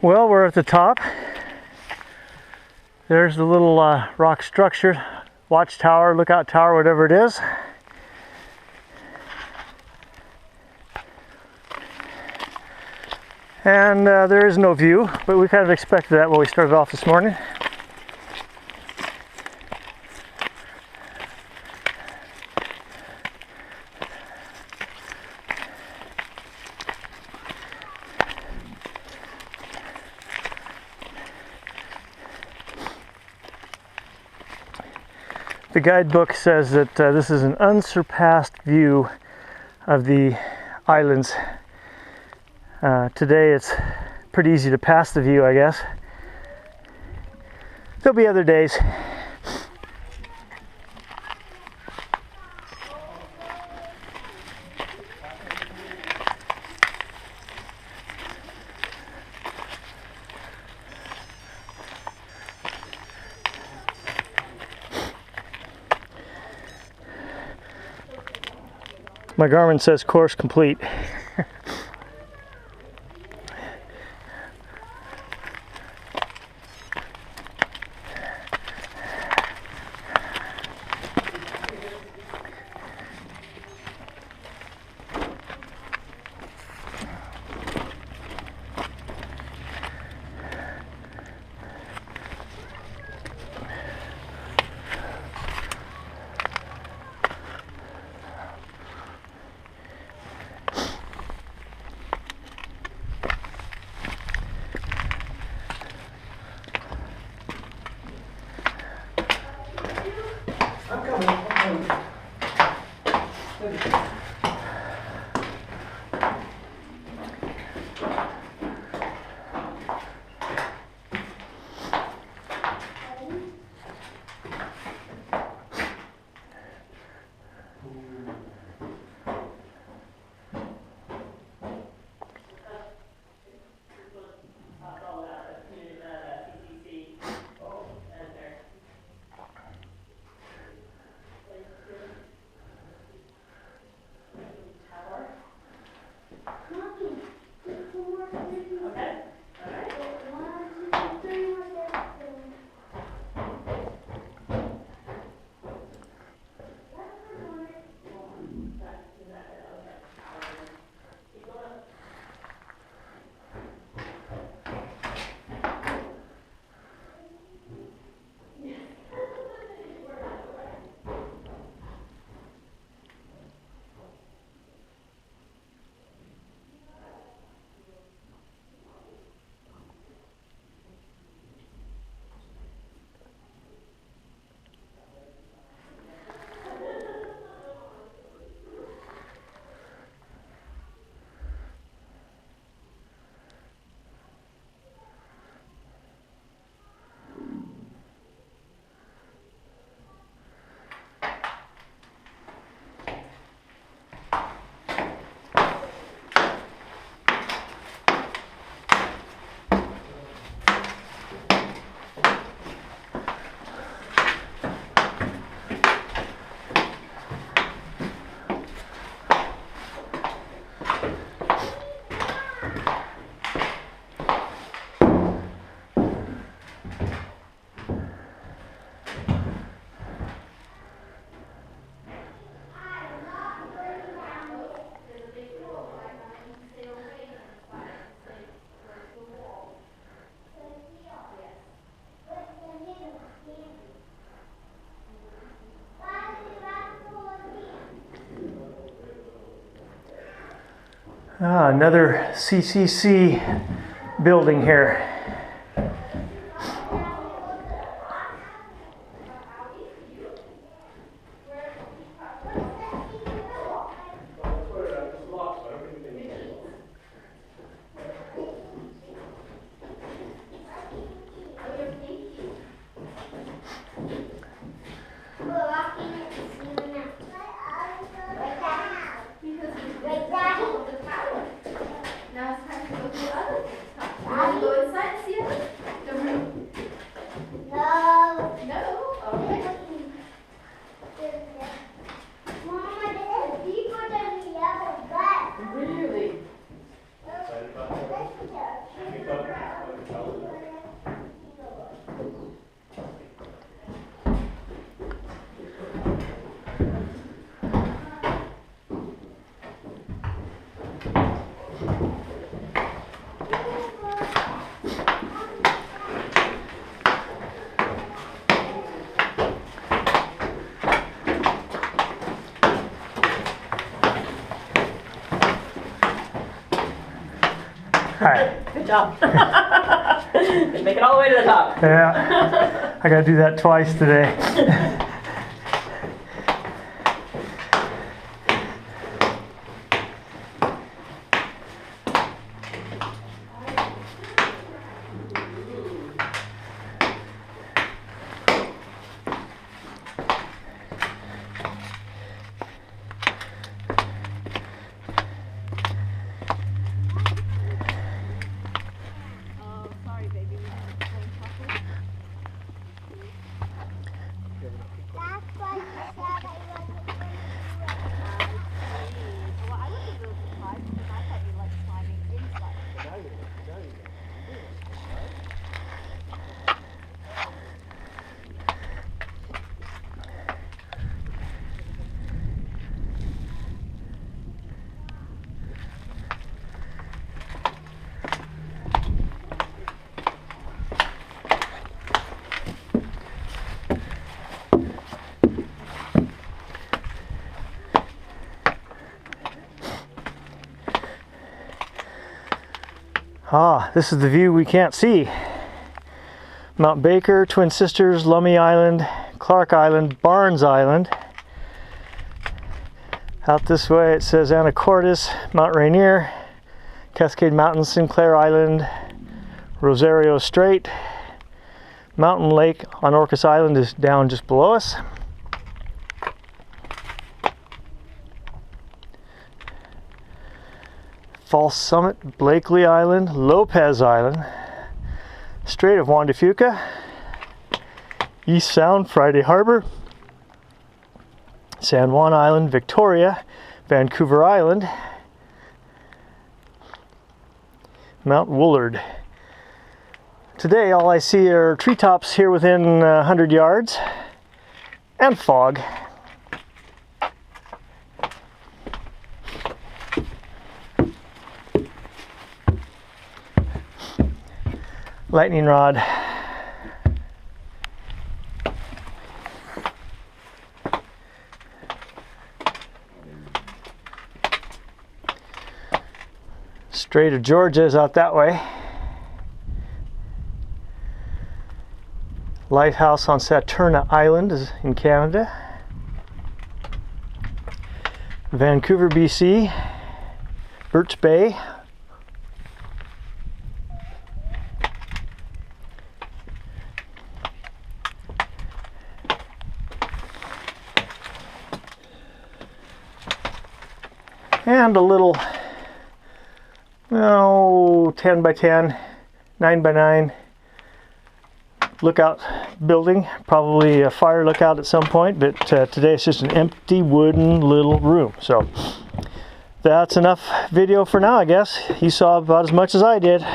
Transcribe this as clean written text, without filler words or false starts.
Well, we're at the top. There's the little rock structure, watchtower, lookout tower, whatever it is. And there is no view, but we kind of expected that when we started off this morning. The guidebook says that this is an unsurpassed view of the islands. Today it's pretty easy to pass the view, I guess. There'll be other days. My Garmin says course complete. Another CCC building here. Now it's time to go to the other. You want to go inside and see it? try. Good job. Didn't make it all the way to the top. Yeah, I gotta do that twice today. Ah, this is the view we can't see. Mount Baker, Twin Sisters, Lummi Island, Clark Island, Barnes Island. Out this way it says Anacortes, Mount Rainier, Cascade Mountain, Sinclair Island, Rosario Strait. Mountain Lake on Orcas Island is down just below us. False Summit, Blakely Island, Lopez Island, Strait of Juan de Fuca, East Sound, Friday Harbor, San Juan Island, Victoria, Vancouver Island, Mount Woolard. Today all I see are treetops here within 100 yards and fog. Lightning rod. Strait of Georgia is out that way. Lighthouse on Saturna Island is in Canada. Vancouver, BC. Birch Bay. And a little 10 by 10, 9 by 9 lookout building, probably a fire lookout at some point, but today it's just an empty wooden little room. So that's enough video for now, I guess. You saw about as much as I did.